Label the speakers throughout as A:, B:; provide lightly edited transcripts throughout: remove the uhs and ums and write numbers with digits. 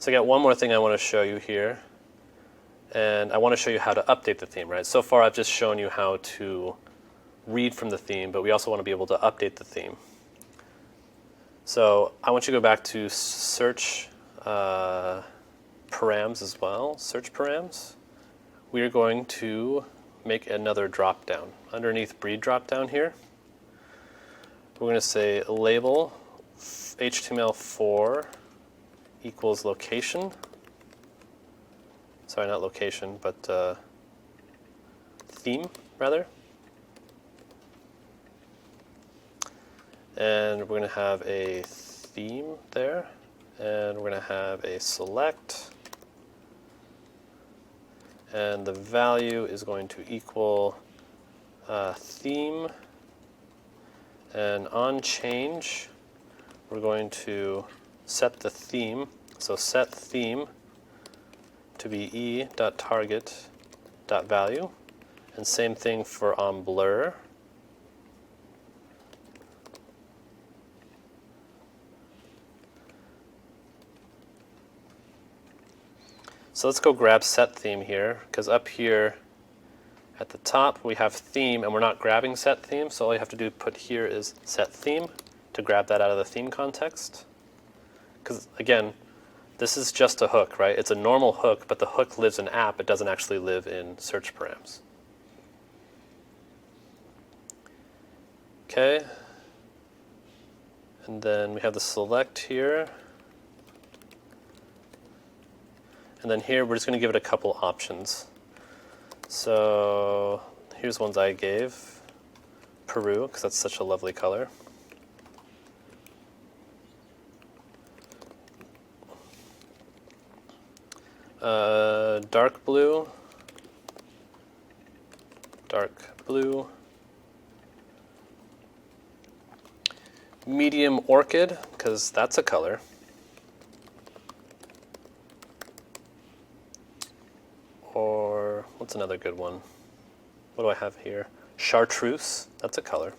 A: So I got one more thing I want to show you here, and I want to show you how to update the theme, right? So far I've just shown you how to read from the theme, but we also want to be able to update the theme. So I want you to go back to search params as well, search params. We are going to make another drop down. Underneath breed drop down here, we're going to say label HTML4 equals location. Sorry, not location, but theme, rather. And we're going to have a theme there, and we're going to have a select, and the value is going to equal theme, and on change, we're going to set the theme, so set theme to be e.target.value, and same thing for on blur. So let's go grab set theme here, because up here at the top we have theme and we're not grabbing set theme, so all you have to do put here is set theme to grab that out of the theme context. Because again, this is just a hook, right? It's a normal hook, but the hook lives in app, it doesn't actually live in search params. Okay, and then we have the select here. And then here, we're just going to give it a couple options. So here's ones I gave. Peru, because that's such a lovely color. Dark blue. Dark blue. Medium orchid, because that's a color. Or what's another good one? What do I have here? Chartreuse, that's a color.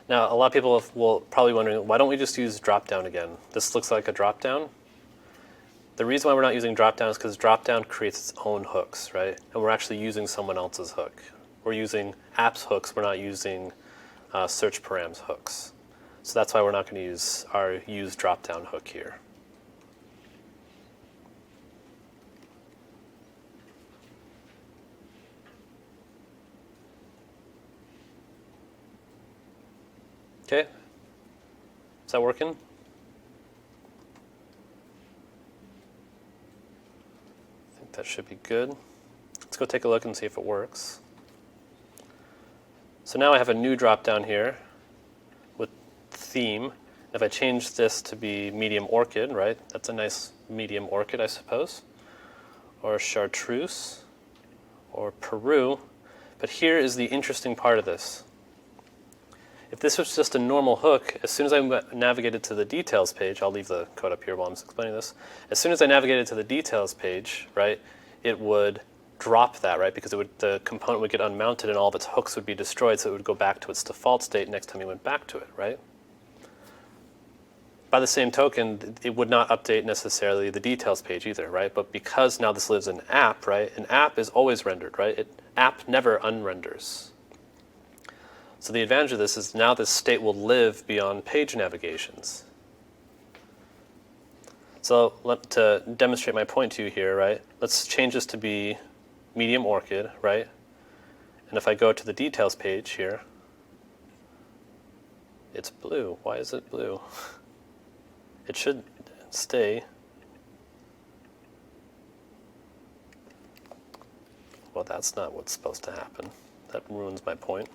A: Now, a lot of people will probably wondering, why don't we just use drop-down again? This looks like a drop-down. The reason why we're not using drop-down is because drop-down creates its own hooks, right? And we're actually using someone else's hook. We're using apps hooks, we're not using search params hooks. So that's why we're not going to use our use drop-down hook here. Okay, is that working? I think that should be good. Let's go take a look and see if it works. So now I have a new drop-down here with theme. If I change this to be medium orchid, right? That's a nice medium orchid, I suppose. Or chartreuse, or Peru. But here is the interesting part of this. If this was just a normal hook, as soon as I navigated to the details page, I'll leave the code up here while I'm explaining this. As soon as I navigated to the details page, right, it would drop that, right? Because the component would get unmounted and all of its hooks would be destroyed, so it would go back to its default state next time you went back to it, right? By the same token, it would not update necessarily the details page either, right? But because now this lives in app, right? An app is always rendered, right? App never unrenders. So the advantage of this is now this state will live beyond page navigations. So to demonstrate my point to you here, right? Let's change this to be medium orchid, right? And if I go to the details page here, it's blue. Why is it blue? It should stay. Well, that's not what's supposed to happen. That ruins my point.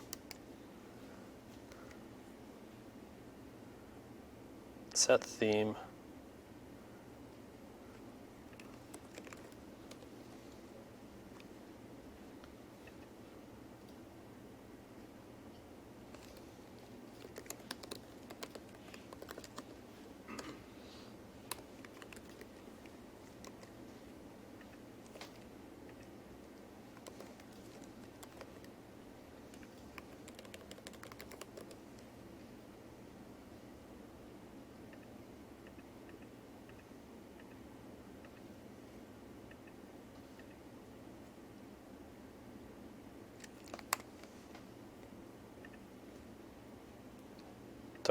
A: Set theme.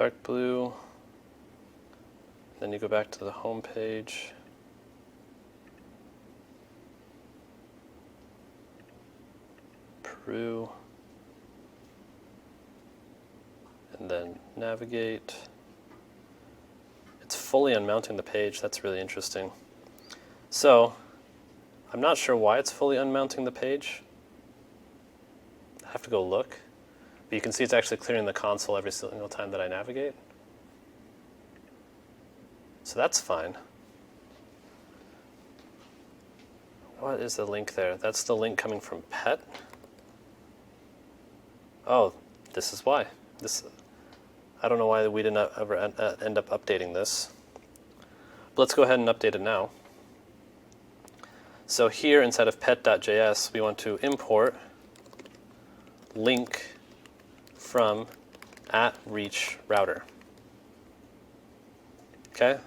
A: dark blue. Then you go back to the home page. Peru. And then navigate. It's fully unmounting the page. That's really interesting. So, I'm not sure why it's fully unmounting the page. I have to go look. But you can see it's actually clearing the console every single time that I navigate. So that's fine. What is the link there? That's the link coming from pet. Oh, this is why. I don't know why we didn't ever end up updating this. But let's go ahead and update it now. So here, inside of pet.js, we want to import link from @reach_router. Okay?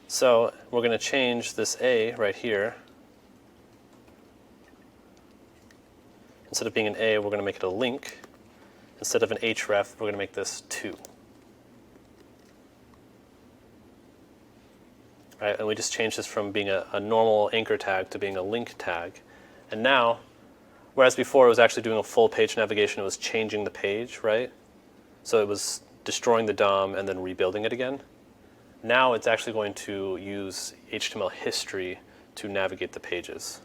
A: So we're going to change this A right here. Instead of being an A, we're going to make it a link. Instead of an href, we're going to make this 2. Right? And we just changed this from being a normal anchor tag to being a link tag. And now, whereas before it was actually doing a full page navigation, it was changing the page, right? So it was destroying the DOM and then rebuilding it again. Now it's actually going to use HTML history to navigate the pages.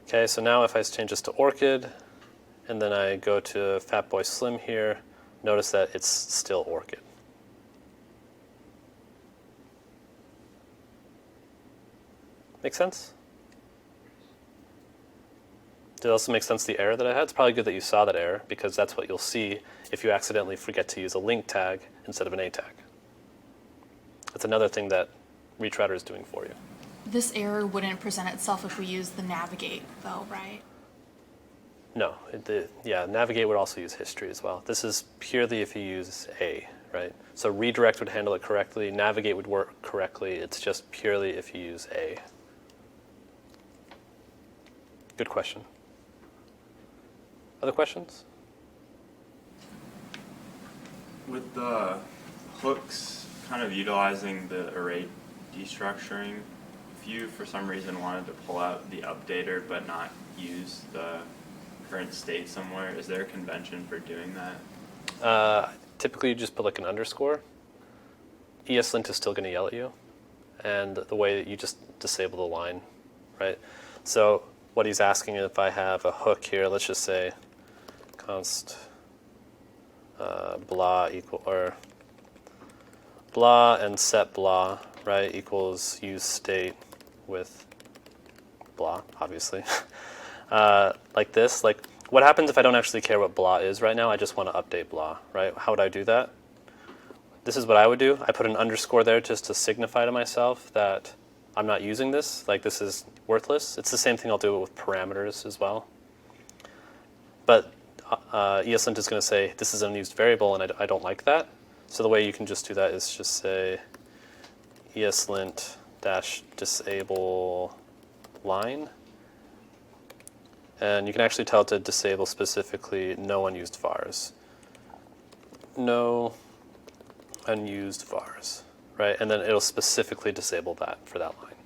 A: Okay, so now if I change this to Orchid, and then I go to Fatboy Slim here, notice that it's still Orchid. Make sense? Did it also make sense the error that I had? It's probably good that you saw that error, because that's what you'll see if you accidentally forget to use a link tag instead of an A tag. That's another thing that ReachRouter is doing for you.
B: This error wouldn't present itself if we use the navigate, though, right?
A: No, navigate would also use history as well. This is purely if you use A, right? So redirect would handle it correctly, navigate would work correctly, it's just purely if you use A. Good question. Other questions?
C: With the hooks kind of utilizing the array destructuring, if you for some reason wanted to pull out the updater but not use the current state somewhere, is there a convention for doing that?
A: Typically you just put like an underscore. ESLint is still going to yell at you. And the way that you just disable the line, right? So what he's asking if I have a hook here, let's just say const blah equal, or blah and set blah, right, equals use state with blah, obviously. Like this, like what happens if I don't actually care what blah is right now? I just want to update blah, right? How would I do that? This is what I would do. I put an underscore there just to signify to myself that I'm not using this, like this is worthless. It's the same thing I'll do with parameters as well. But ESLint is going to say this is an unused variable and I don't like that. So the way you can just do that is just say ESLint -disable line. And you can actually tell it to disable specifically no unused vars. No unused vars, right? And then it'll specifically disable that for that line.